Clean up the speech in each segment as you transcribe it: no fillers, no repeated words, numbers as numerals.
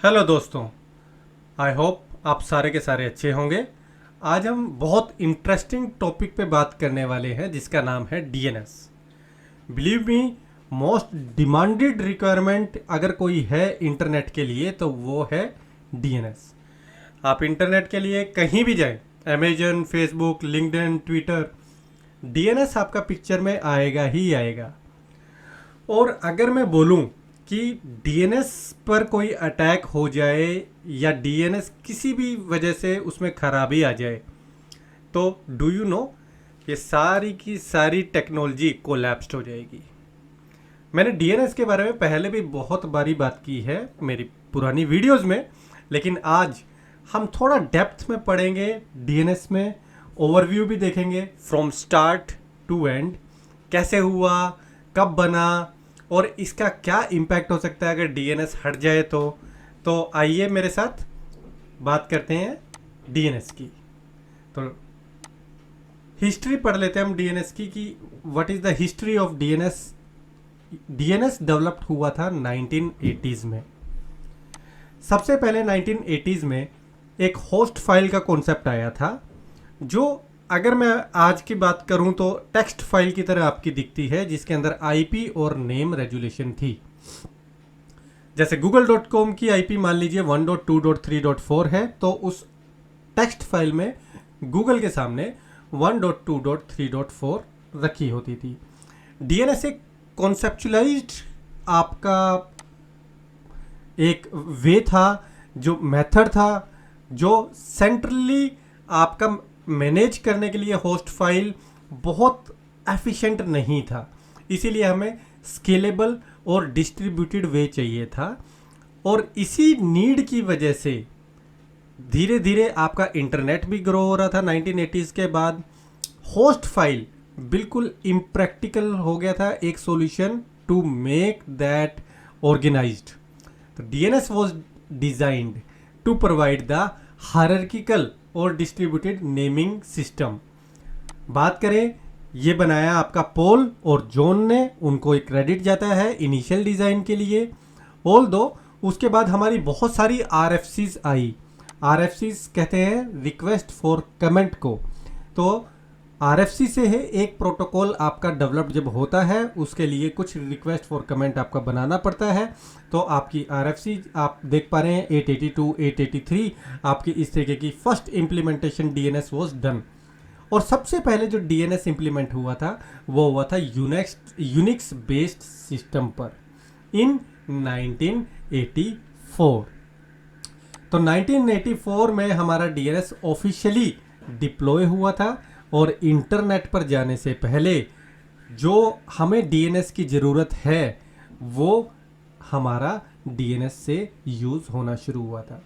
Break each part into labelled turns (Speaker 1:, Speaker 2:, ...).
Speaker 1: Hello दोस्तों। I hope आप सारे के सारे अच्छे होंगे। आज हम बहुत इंटरेस्टिंग टॉपिक पे बात करने वाले हैं जिसका नाम है DNS. Believe me, most demanded requirement अगर कोई है इंटरनेट के लिए तो वो है डीएनएस। आप इंटरनेट के लिए कहीं भी जाएं, Amazon, Facebook, LinkedIn, Twitter, DNS आपका पिक्चर में आएगा ही आएगा। और अगर मैं बोलूं कि डीएनएस पर कोई अटैक हो जाए या डीएनएस किसी भी वजह से उसमें खराबी आ जाए तो डू यू नो ये सारी की सारी टेक्नोलॉजी कोलैप्स्ड हो जाएगी। मैंने डीएनएस के बारे में पहले भी बहुत बारी बात की है मेरी पुरानी वीडियोस में, लेकिन आज हम थोड़ा डेप्थ में पढ़ेंगे डीएनएस में, ओवरव्यू भी देखेंगे फ्रॉम स्टार्ट टू एंड, कैसे हुआ, कब बना और इसका क्या इम्पैक्ट हो सकता है अगर डीएनएस हट जाए तो आइए मेरे साथ बात करते हैं डीएनएस की। तो हिस्ट्री पढ़ लेते हैं हम डीएनएस की कि what is the history of DNS. DNS developed हुआ था 1980s में। सबसे पहले 1980s में एक होस्ट फाइल का कॉन्सेप्ट आया था जो अगर मैं आज की बात करूं तो टेक्स्ट फाइल की तरह आपकी दिखती है, जिसके अंदर आईपी और नेम रेजुलेशन थी। जैसे google.com की आईपी मान लीजिए 1.2.3.4 है तो उस टेक्स्ट फाइल में गूगल के सामने 1.2.3.4 रखी होती थी। डीएनएस एक कॉन्सेप्चुलाइज्ड आपका एक वे था, जो मेथड था, जो सेंट्रली आपका मैनेज करने के लिए होस्ट फाइल बहुत एफिशिएंट नहीं था। इसीलिए हमें स्केलेबल और डिस्ट्रीब्यूटेड वे चाहिए था और इसी नीड की वजह से धीरे धीरे आपका इंटरनेट भी ग्रो हो रहा था। 1980s के बाद होस्ट फाइल बिल्कुल इम्प्रैक्टिकल हो गया था, एक solution to make that organised. तो DNS was designed to provide the hierarchical और डिस्ट्रीब्यूटेड नेमिंग सिस्टम। बात करें, ये बनाया आपका पॉल और जॉन ने, उनको एक क्रेडिट जाता है इनिशियल डिज़ाइन के लिए। ऑल दो उसके बाद हमारी बहुत सारी आरएफसीज आई। आरएफसीज कहते हैं रिक्वेस्ट फॉर कमेंट को। तो आरएफसी से है एक प्रोटोकॉल आपका डेवलप जब होता है उसके लिए कुछ रिक्वेस्ट फॉर कमेंट आपका बनाना पड़ता है। तो आपकी आरएफसी आप देख पा रहे हैं 882, 883 आपकी इस तरीके की first implementation DNS was done. और सबसे पहले जो डीएनएस इम्प्लीमेंट हुआ था वो हुआ था यूनिक्स बेस्ड सिस्टम पर इन 1984। तो 1984 में हमारा डीएनएस ऑफिशियली डिप्लॉय हुआ था और इंटरनेट पर जाने से पहले जो हमें डीएनएस की ज़रूरत है वो हमारा डीएनएस से यूज़ होना शुरू हुआ था।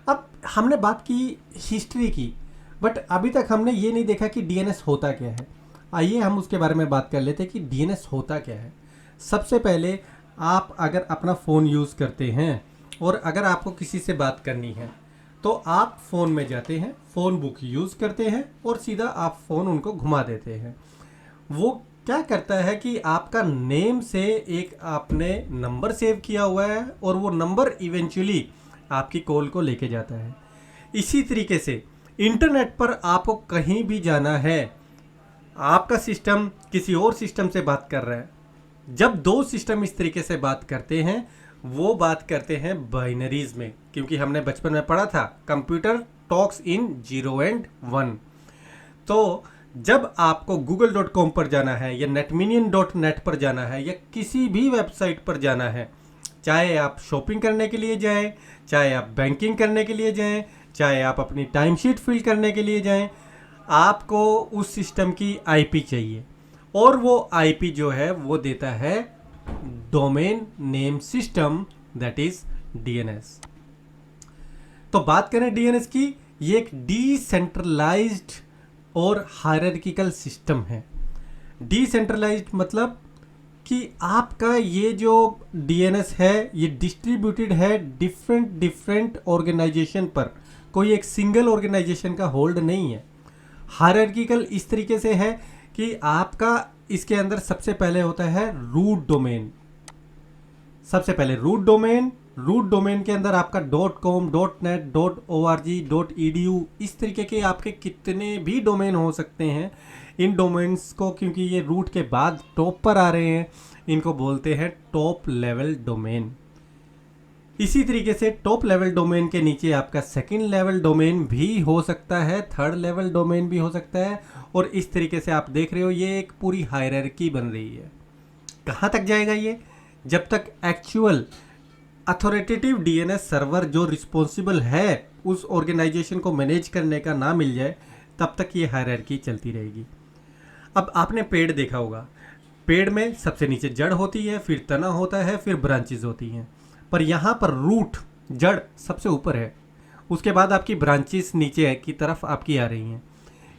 Speaker 1: अब हमने बात की हिस्ट्री की, बट अभी तक हमने ये नहीं देखा कि डीएनएस होता क्या है। आइए हम उसके बारे में बात कर लेते हैं कि डीएनएस होता क्या है। सबसे पहले आप अगर अपना फ़ोन यूज़ करते हैं और अगर आपको किसी से बात करनी है तो आप फ़ोन में जाते हैं, फ़ोन बुक यूज़ करते हैं और सीधा आप फ़ोन उनको घुमा देते हैं। वो क्या करता है कि आपका नेम से एक आपने नंबर सेव किया हुआ है और वो नंबर इवेंचुअली आपकी कॉल को लेके जाता है। इसी तरीके से इंटरनेट पर आपको कहीं भी जाना है, आपका सिस्टम किसी और सिस्टम से बात कर रहा है। जब दो सिस्टम इस तरीके से बात करते हैं वो बात करते हैं बाइनरीज में, क्योंकि हमने बचपन में पढ़ा था कंप्यूटर टॉक्स इन 0 एंड 1। तो जब आपको google.com पर जाना है या netminian.net पर जाना है या किसी भी वेबसाइट पर जाना है, चाहे आप शॉपिंग करने के लिए जाएं, चाहे आप बैंकिंग करने के लिए जाएं, चाहे आप अपनी टाइम शीट फिल करने के लिए जाएं, आपको उस सिस्टम की आईपी चाहिए और वो आईपी जो है वो देता है domain name system, that is DNS. तो बात करें डीएनएस की, ये एक डिसेंट्रलाइज्ड और हायरार्किकल सिस्टम है। डिसेंट्रलाइज्ड मतलब कि आपका ये जो डीएनएस है ये डिस्ट्रीब्यूटेड है डिफरेंट ऑर्गेनाइजेशन पर, कोई एक सिंगल ऑर्गेनाइजेशन का होल्ड नहीं है। हायरार्किकल इस तरीके से है कि आपका इसके अंदर सबसे पहले होता है रूट डोमेन। सबसे पहले रूट डोमेन, रूट डोमेन के अंदर आपका .com, .net, .org, .edu इस तरीके के आपके कितने भी डोमेन हो सकते हैं। इन डोमेन्स को, क्योंकि ये रूट के बाद टॉप पर आ रहे हैं, इनको बोलते हैं टॉप लेवल डोमेन। इसी तरीके से टॉप लेवल डोमेन के नीचे आपका सेकंड लेवल डोमेन भी हो सकता है, थर्ड लेवल डोमेन भी हो सकता है, और इस तरीके से आप देख रहे हो ये एक पूरी हायरार्की बन रही है। कहाँ तक जाएगा ये? जब तक एक्चुअल अथॉरिटेटिव डीएनएस सर्वर जो रिस्पॉन्सिबल है उस ऑर्गेनाइजेशन को मैनेज करने का ना मिल जाए, तब तक ये हायरार्की चलती रहेगी। अब आपने पेड़ देखा होगा, पेड़ में सबसे नीचे जड़ होती है, फिर तना होता है, फिर ब्रांचेज होती हैं, पर यहाँ पर रूट, जड़ सबसे ऊपर है, उसके बाद आपकी ब्रांचेस नीचे की तरफ आपकी आ रही हैं।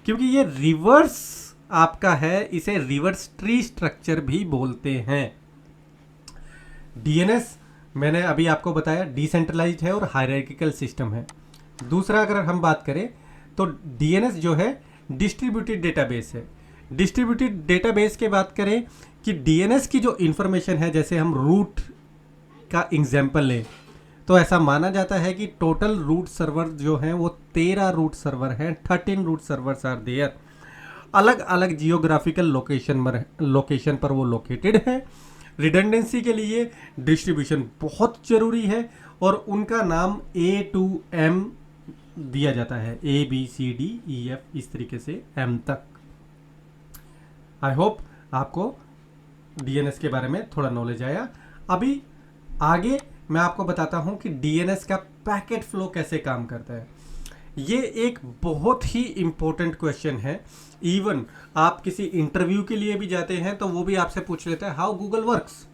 Speaker 1: क्योंकि ये रिवर्स आपका है, इसे रिवर्स ट्री स्ट्रक्चर भी बोलते हैं। डीएनएस मैंने अभी आपको बताया डिसेंट्रलाइज्ड है और हायरार्किकल सिस्टम है। दूसरा अगर हम बात करें तो डीएनएस जो है डिस्ट्रीब्यूटेड डेटाबेस है। डिस्ट्रीब्यूटेड डेटाबेस के बात करें कि डीएनएस की जो इंफॉर्मेशन है, जैसे हम रूट का एग्जाम्पल लें तो ऐसा माना जाता है कि टोटल रूट सर्वर जो हैं वो 13 रूट सर्वर हैं, 13 रूट सर्वर्स आर देयर। अलग अलग जियोग्राफिकल लोकेशन पर वो लोकेटेड है। रिडंडेंसी के लिए डिस्ट्रीब्यूशन बहुत जरूरी है और उनका नाम A to M दिया जाता है, ABCDEF इस तरीके से M तक। आई होप आपको डीएनएस के बारे में थोड़ा नॉलेज आया। अभी आगे मैं आपको बताता हूं कि डीएनएस का पैकेट फ्लो कैसे काम करता है। ये एक बहुत ही इंपॉर्टेंट क्वेश्चन है। इवन आप किसी इंटरव्यू के लिए भी जाते हैं तो वो भी आपसे पूछ लेता है हाउ गूगल वर्क्स।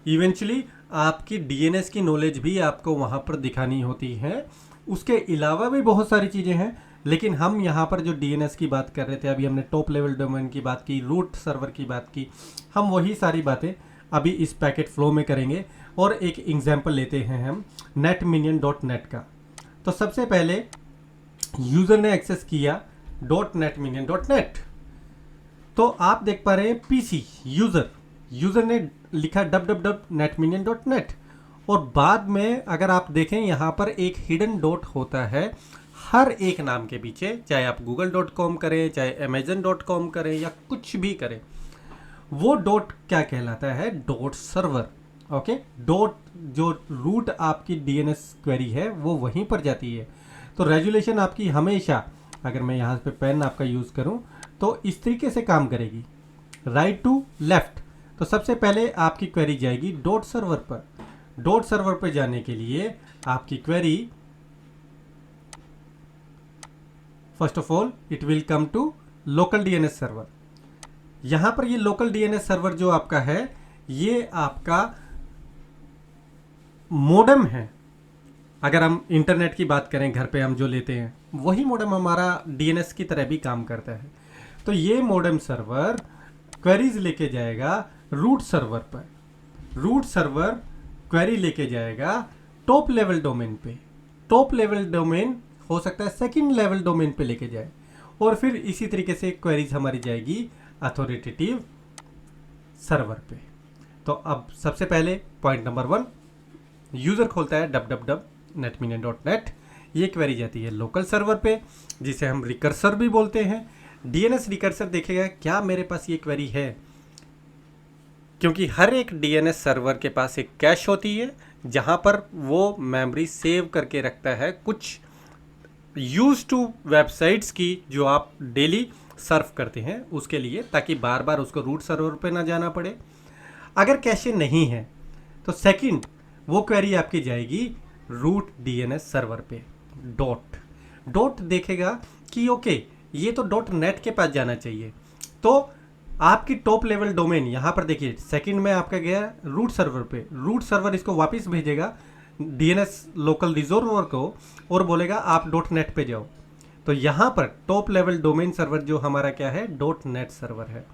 Speaker 1: इवेंचुअली आपकी डीएनएस की नॉलेज भी आपको वहाँ पर दिखानी होती है। उसके अलावा भी बहुत सारी चीज़ें हैं, लेकिन हम यहाँ पर जो डीएनएस की बात कर रहे थे, अभी हमने टॉप लेवल डोमेन की बात की, रूट सर्वर की बात की, हम वही सारी बातें अभी इस पैकेट फ्लो में करेंगे। और एक एग्जाम्पल लेते हैं हम netminion.net का। तो सबसे पहले यूज़र ने एक्सेस किया .netminion.net, तो आप देख पा रहे हैं पीसी यूज़र ने लिखा www.netminion.net, और बाद में अगर आप देखें यहाँ पर एक हिडन डॉट होता है हर एक नाम के पीछे, चाहे आप google.com करें, चाहे amazon.com करें या कुछ भी करें, वो डॉट क्या कहलाता है? Dot server. ओके, डॉट जो रूट आपकी डीएनएस क्वेरी है वो वहीं पर जाती है। तो रेजुलेशन आपकी हमेशा, अगर मैं यहाँ पे पेन आपका यूज़ करूँ तो इस तरीके से काम करेगी, राइट टू लेफ्ट। तो सबसे पहले आपकी क्वेरी जाएगी डॉट सर्वर पर। डॉट सर्वर पर जाने के लिए आपकी query, first of all it will come to local DNS server. यहाँ पर ये लोकल डीएनएस सर्वर जो आपका है, ये आपका मोडेम है। अगर हम इंटरनेट की बात करें, घर पे हम जो लेते हैं, वही मोडेम हमारा डीएनएस की तरह भी काम करता है। तो ये मोडेम सर्वर क्वेरीज लेके जाएगा रूट सर्वर पर, रूट सर्वर क्वेरी लेके जाएगा टॉप लेवल डोमेन पे, टॉप लेवल डोमेन हो सकता है सेकंड लेवल डोमेन पे लेके जाए, और फिर इसी तरीके से क्वेरीज हमारी जाएगी अथॉरिटेटिव सर्वर पे। तो अब सबसे पहले पॉइंट नंबर 1, यूज़र खोलता है www.netminion.net, ये क्वेरी जाती है लोकल सर्वर पे, जिसे हम रिकर्सर भी बोलते हैं। डीएनएस रिकर्सर देखेगा क्या मेरे पास ये क्वेरी है, क्योंकि हर एक डीएनएस सर्वर के पास एक कैश होती है जहाँ पर वो मेमोरी सेव करके रखता है कुछ यूज टू वेबसाइट्स की जो आप डेली सर्व करते हैं उसके लिए, ताकि बार बार उसको रूट सर्वर पे ना जाना पड़े। अगर कैशे नहीं है तो सेकंड वो क्वेरी आपकी जाएगी रूट डीएनएस सर्वर पे। डॉट देखेगा कि ओके ये तो .net के पास जाना चाहिए, तो आपकी टॉप लेवल डोमेन यहाँ पर देखिए सेकंड में आपका गया रूट सर्वर पे। रूट सर्वर इसको वापस भेजेगा डीएनएस लोकल रिजर्वर को और बोलेगा आप .net पे जाओ। तो यहाँ पर टॉप लेवल डोमेन सर्वर जो हमारा क्या है, .net सर्वर है।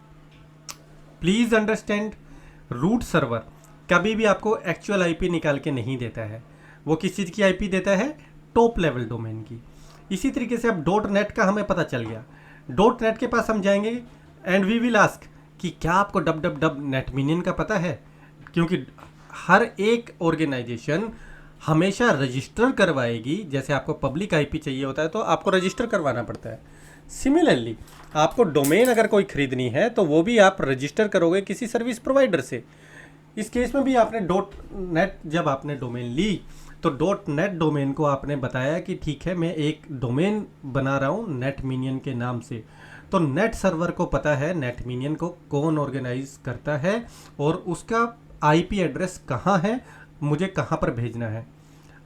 Speaker 1: प्लीज अंडरस्टैंड, रूट सर्वर कभी भी आपको एक्चुअल आईपी निकाल के नहीं देता है, वो किस चीज़ की आईपी देता है? टॉप लेवल डोमेन की। इसी तरीके से अब .net का हमें पता चल गया, .net के पास हम जाएंगे एंड वी विल आस्क कि क्या आपको www.netminion का पता है, क्योंकि हर एक ऑर्गेनाइजेशन हमेशा रजिस्टर करवाएगी। जैसे आपको पब्लिक आईपी चाहिए होता है तो आपको रजिस्टर करवाना पड़ता है। सिमिलरली आपको डोमेन अगर कोई खरीदनी है तो वो भी आप रजिस्टर करोगे किसी सर्विस प्रोवाइडर से। इस केस में भी आपने डॉट नेट, जब आपने डोमेन ली तो डॉट नेट डोमेन को आपने बताया कि ठीक है मैं एक डोमेन बना रहा हूँ नेट मिनियन के नाम से। तो नेट सर्वर को पता है नेट मिनियन को कौन ऑर्गेनाइज करता है और उसका आईपी एड्रेस कहाँ है, मुझे कहाँ पर भेजना है।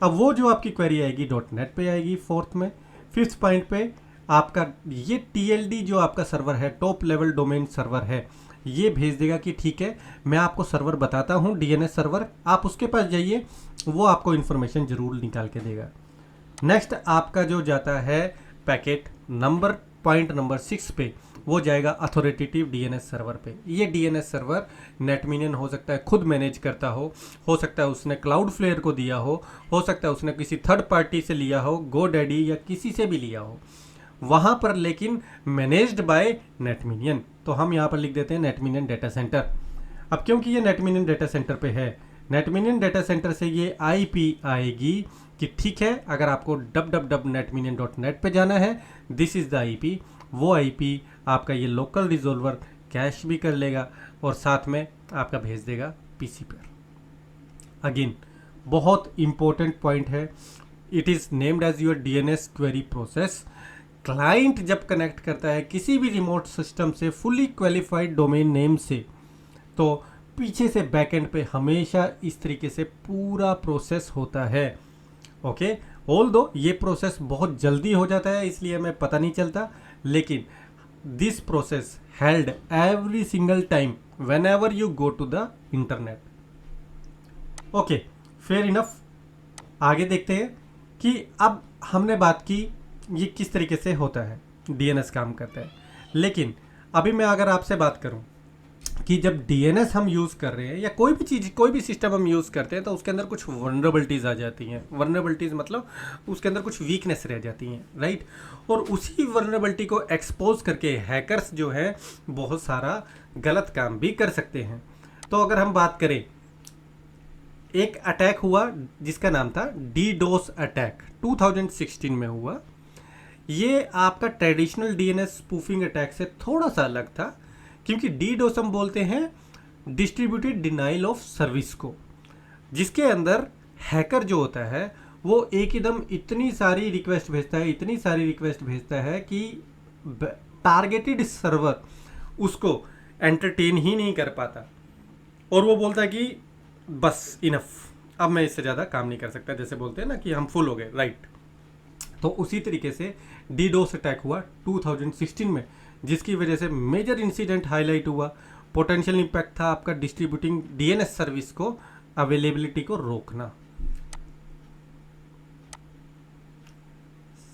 Speaker 1: अब वो जो आपकी क्वेरी आएगी डॉट नेट पे आएगी। फोर्थ में, फिफ्थ पॉइंट पे आपका ये टीएलडी जो आपका सर्वर है, टॉप लेवल डोमेन सर्वर है, ये भेज देगा कि ठीक है मैं आपको सर्वर बताता हूँ डीएनएस सर्वर, आप उसके पास जाइए, वो आपको इन्फॉर्मेशन ज़रूर निकाल के देगा। नेक्स्ट आपका जो जाता है पैकेट नंबर, पॉइंट नंबर 6 पे, वो जाएगा अथॉरिटेटिव डीएनएस सर्वर पे। ये डीएनएस सर्वर नेटमिनियन हो सकता है खुद मैनेज करता हो सकता है उसने क्लाउड फ्लेयर को दिया हो सकता है उसने किसी थर्ड पार्टी से लिया हो, गोडैडी या किसी से भी लिया हो वहाँ पर, लेकिन मैनेज्ड बाय नेटमिनियन। तो हम यहाँ पर लिख देते हैं नेटमिनियन डेटा सेंटर। अब क्योंकि ये नेटमिनियन डेटा सेंटर पे है, नेटमिनियन डेटा सेंटर से ये आईपी आएगी कि ठीक है अगर आपको www.netminian.net पे जाना है, दिस इज़ द आईपी। वो आईपी आपका ये लोकल रिजोल्वर कैश भी कर लेगा और साथ में आपका भेज देगा पीसी पर। अगेन बहुत इंपॉर्टेंट पॉइंट है, it is named as your DNS query process. Client जब कनेक्ट करता है किसी भी रिमोट सिस्टम से फुली क्वालिफाइड डोमेन नेम से, तो पीछे से बैकएंड पे हमेशा इस तरीके से पूरा प्रोसेस होता है। ओके, ऑल्दो ये प्रोसेस बहुत जल्दी हो जाता है इसलिए हमें पता नहीं चलता, लेकिन this process held every single time whenever you go to the internet. Okay, fair enough. आगे देखते हैं कि अब हमने बात की ये किस तरीके से होता है, डीएनएस काम करता है। लेकिन अभी मैं अगर आपसे बात करूं कि जब डीएनएस हम यूज़ कर रहे हैं या कोई भी चीज़, कोई भी सिस्टम हम यूज़ करते हैं तो उसके अंदर कुछ वल्नरेबिलिटीज़ आ जाती हैं। वल्नरेबिलिटीज़ मतलब उसके अंदर कुछ वीकनेस रह जाती हैं, राइट। और उसी वल्नरेबिलिटी को एक्सपोज करके हैकर्स जो है बहुत सारा गलत काम भी कर सकते हैं। तो अगर हम बात करें, एक अटैक हुआ जिसका नाम था डीडोस अटैक, 2016 में हुआ। ये आपका ट्रेडिशनल डीएनएस स्पूफिंग अटैक से थोड़ा सा अलग था, क्योंकि डीडोस हम बोलते हैं डिस्ट्रीब्यूटेड डिनाइल ऑफ सर्विस को, जिसके अंदर हैकर जो होता है वो एक एकदम इतनी सारी रिक्वेस्ट भेजता है कि टारगेटेड सर्वर उसको एंटरटेन ही नहीं कर पाता और वो बोलता है कि बस इनफ, अब मैं इससे ज़्यादा काम नहीं कर सकता, जैसे बोलते हैं ना कि हम फुल हो गए, राइट। तो उसी तरीके से डीडोस अटैक हुआ 2016 में, जिसकी वजह से मेजर इंसिडेंट हाईलाइट हुआ। पोटेंशियल इम्पैक्ट था आपका डिस्ट्रीब्यूटिंग डीएनएस सर्विस को अवेलेबिलिटी को रोकना।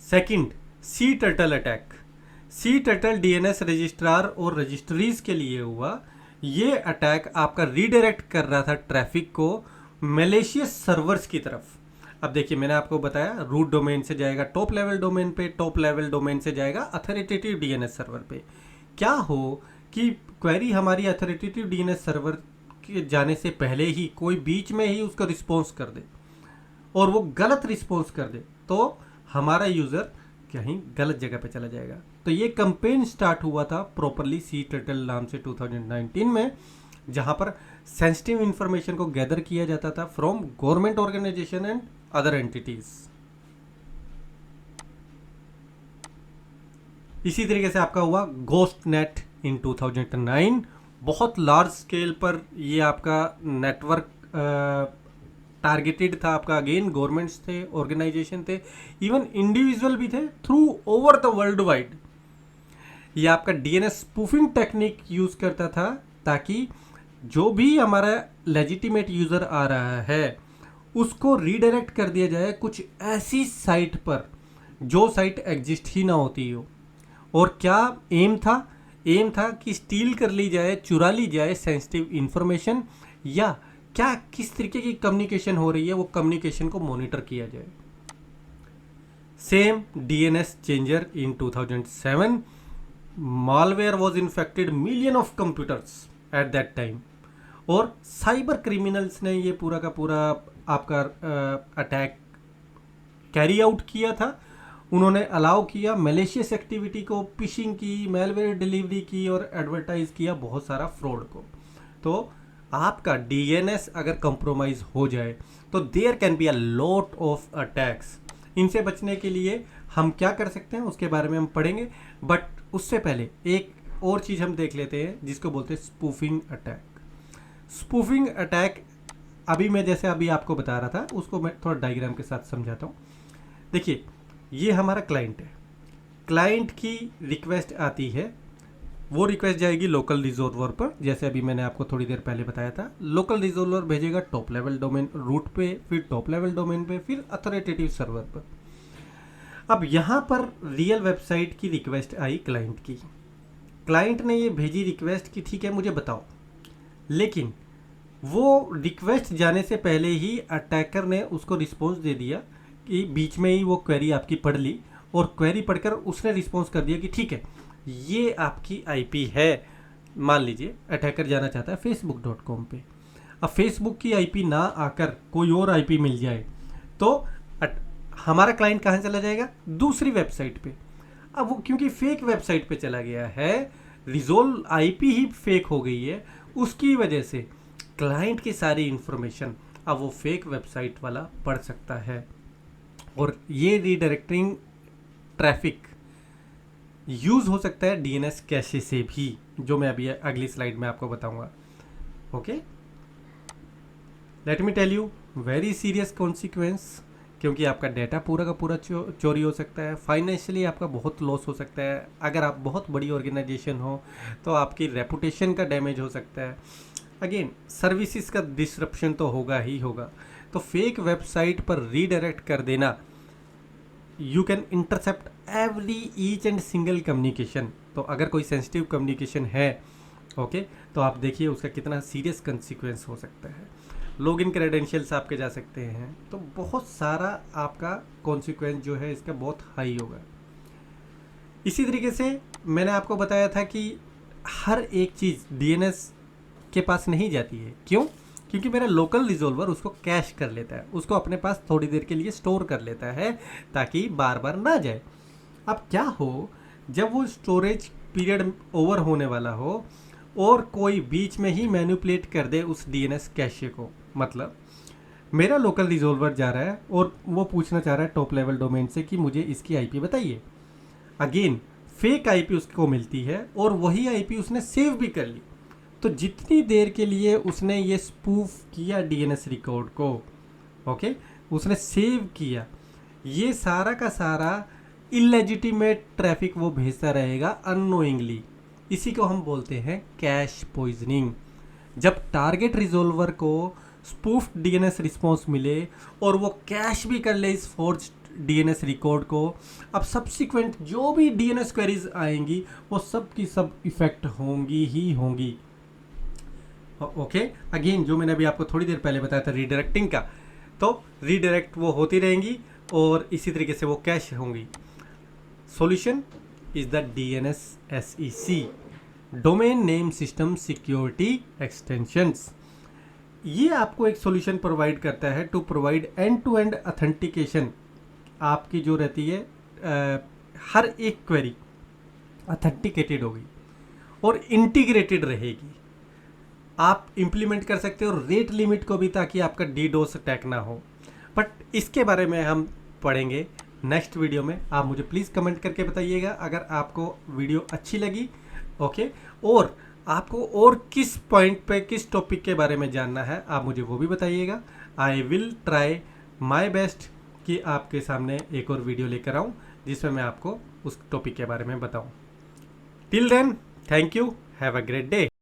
Speaker 1: Second, sea turtle attack. Sea turtle DNS registrar और रजिस्ट्रीज के लिए हुआ। ये अटैक आपका रीडायरेक्ट कर रहा था ट्रैफिक को मैलिशियस सर्वर्स की तरफ। अब देखिए मैंने आपको बताया रूट डोमेन से जाएगा टॉप लेवल डोमेन पे, टॉप लेवल डोमेन से जाएगा अथॉरिटेटिव डीएनएस सर्वर पे। क्या हो कि क्वेरी हमारी अथॉरिटेटिव डीएनएस सर्वर के जाने से पहले ही कोई बीच में ही उसका रिस्पॉन्स कर दे और वो गलत रिस्पॉन्स कर दे, तो हमारा यूज़र कहीं गलत जगह पे चला जाएगा। तो ये कैंपेन स्टार्ट हुआ था प्रॉपरली सी टर्टल नाम से 2019 में, जहाँ पर सेंसिटिव इंफॉर्मेशन को गैदर किया जाता था from government organisation and other entities. इसी तरीके से आपका हुआ घोस्ट नेट इन 2009। बहुत लार्ज स्केल पर ये आपका नेटवर्क टारगेटेड था आपका, अगेन गवर्नमेंट्स थे, ऑर्गेनाइजेशन थे, इवन इंडिविजुअल भी थे through over the world wide. ये आपका डीएनएस स्पूफिंग टेक्निक यूज करता था ताकि जो भी हमारा लेजिटिमेट यूजर आ रहा है उसको रीडायरेक्ट कर दिया जाए कुछ ऐसी साइट पर जो साइट एग्जिस्ट ही ना होती हो। और क्या एम था? एम था कि स्टील कर ली जाए, चुरा ली जाए सेंसिटिव इंफॉर्मेशन, या क्या किस तरीके की कम्युनिकेशन हो रही है वो कम्युनिकेशन को मॉनिटर किया जाए। Same DNS changer in 2007, malware was infected million of computers at that time और साइबर क्रिमिनल्स ने ये पूरा का पूरा आपका अटैक कैरी आउट किया था। उन्होंने अलाउ किया मैलिशियस एक्टिविटी को, फिशिंग की, मेलवेयर डिलीवरी की और एडवर्टाइज किया बहुत सारा फ्रॉड को। तो आपका डीएनएस अगर कंप्रोमाइज हो जाए तो there can be a lot of attacks. इनसे बचने के लिए हम क्या कर सकते हैं उसके बारे में हम पढ़ेंगे, बट उससे पहले एक और चीज़ हम देख लेते हैं जिसको बोलते हैं स्पूफिंग अटैक। स्पूफिंग अटैक मैं जैसे अभी आपको बता रहा था उसको मैं थोड़ा डायग्राम के साथ समझाता हूँ। देखिए, ये हमारा क्लाइंट है, क्लाइंट की रिक्वेस्ट आती है, वो रिक्वेस्ट जाएगी लोकल रिजोल्वर पर, जैसे अभी मैंने आपको थोड़ी देर पहले बताया था। लोकल रिजोल्वर भेजेगा टॉप लेवल डोमेन रूट पे, फिर टॉप लेवल डोमेन पे, फिर अथॉरिटेटिव सर्वर पर। अब यहाँ पर रियल वेबसाइट की रिक्वेस्ट आई क्लाइंट की, क्लाइंट ने ये भेजी रिक्वेस्ट कि ठीक है मुझे बताओ, लेकिन वो रिक्वेस्ट जाने से पहले ही अटैकर ने उसको रिस्पॉन्स दे दिया कि बीच में ही वो क्वेरी आपकी पढ़ ली, और क्वेरी पढ़कर उसने रिस्पॉन्स कर दिया कि ठीक है ये आपकी आईपी है। मान लीजिए अटैकर जाना चाहता है facebook.com पे, अब फेसबुक की आईपी ना आकर कोई और आईपी मिल जाए तो हमारा क्लाइंट कहाँ चला जाएगा, दूसरी वेबसाइट पे। अब वो क्योंकि फेक वेबसाइट पे चला गया है, रिजोल्व आईपी ही फेक हो गई है, उसकी वजह से क्लाइंट की सारी इंफॉर्मेशन अब वो फेक वेबसाइट वाला पढ़ सकता है, और ये रीडायरेक्टिंग ट्रैफिक यूज़ हो सकता है डीएनएस कैशे से भी, जो मैं अभी अगली स्लाइड में आपको बताऊंगा। Okay, let me tell you very serious consequence, क्योंकि आपका डाटा पूरा का पूरा चोरी हो सकता है, फाइनेंशियली आपका बहुत लॉस हो सकता है, अगर आप बहुत बड़ी ऑर्गेनाइजेशन हो तो आपकी रेपुटेशन का डैमेज हो सकता है, अगेन सर्विसेज का डिसरप्शन तो होगा ही होगा। तो फेक वेबसाइट पर रीडायरेक्ट कर देना, you can intercept every each and single communication. तो अगर कोई सेंसिटिव कम्युनिकेशन है ओके, तो आप देखिए उसका कितना सीरियस कंसिक्वेंस हो सकता है। लॉगिन क्रेडेंशियल्स आपके जा सकते हैं, तो बहुत सारा आपका कॉन्सिक्वेंस जो है इसका बहुत हाई होगा। इसी तरीके से मैंने आपको बताया था कि हर एक चीज़ डीएनएस के पास नहीं जाती है, क्यों? क्योंकि मेरा लोकल रिजोल्वर उसको कैश कर लेता है, उसको अपने पास थोड़ी देर के लिए स्टोर कर लेता है ताकि बार बार ना जाए। अब क्या हो जब वो स्टोरेज पीरियड ओवर होने वाला हो और कोई बीच में ही मैनिपुलेट कर दे उस डीएनएस कैशे को, मतलब मेरा लोकल रिजोल्वर जा रहा है और वो पूछना चाह रहा है टॉप लेवल डोमेन से कि मुझे इसकी आईपी बताइए। अगेन फेक आईपी उसको मिलती है और वही आईपी उसने सेव भी कर ली, तो जितनी देर के लिए उसने ये स्पूफ किया डीएनएस रिकॉर्ड को, ओके, उसने सेव किया, ये सारा का सारा इलेजिटिमेट ट्रैफिक वो भेजता रहेगा अननोइंगली। इसी को हम बोलते हैं कैश पॉइजनिंग। जब टारगेट रिजोल्वर को स्पूफ्ड डीएनएस रिस्पॉन्स मिले और वो कैश भी कर ले इस फोर्ज्ड डीएनएस रिकॉर्ड को, अब सब्सिक्वेंट जो भी डीएनएस क्वेरीज आएंगी वो सब की सब इफेक्ट होंगी ही होंगी। ओके, अगेन जो मैंने अभी आपको थोड़ी देर पहले बताया था रीडायरेक्टिंग का, तो रीडायरेक्ट वो होती रहेंगी और इसी तरीके से वो कैश होंगी। Solution is the DNS SEC, domain name system security extensions. ये आपको एक सॉल्यूशन प्रोवाइड करता है to provide end to end authentication. आपकी जो रहती है हर एक क्वेरी ऑथेंटिकेटेड होगी और इंटीग्रेटेड रहेगी। आप इम्प्लीमेंट कर सकते हो रेट लिमिट को भी, ताकि आपका डीडोस अटैक ना हो, बट इसके बारे में हम पढ़ेंगे नेक्स्ट वीडियो में। आप मुझे प्लीज़ कमेंट करके बताइएगा अगर आपको वीडियो अच्छी लगी, ओके, और आपको और किस पॉइंट पे किस टॉपिक के बारे में जानना है आप मुझे वो भी बताइएगा। I will try my best कि आपके सामने एक और वीडियो लेकर आऊँ जिसमें मैं आपको उस टॉपिक के बारे में बताऊँ। Till then, thank you, have a great day.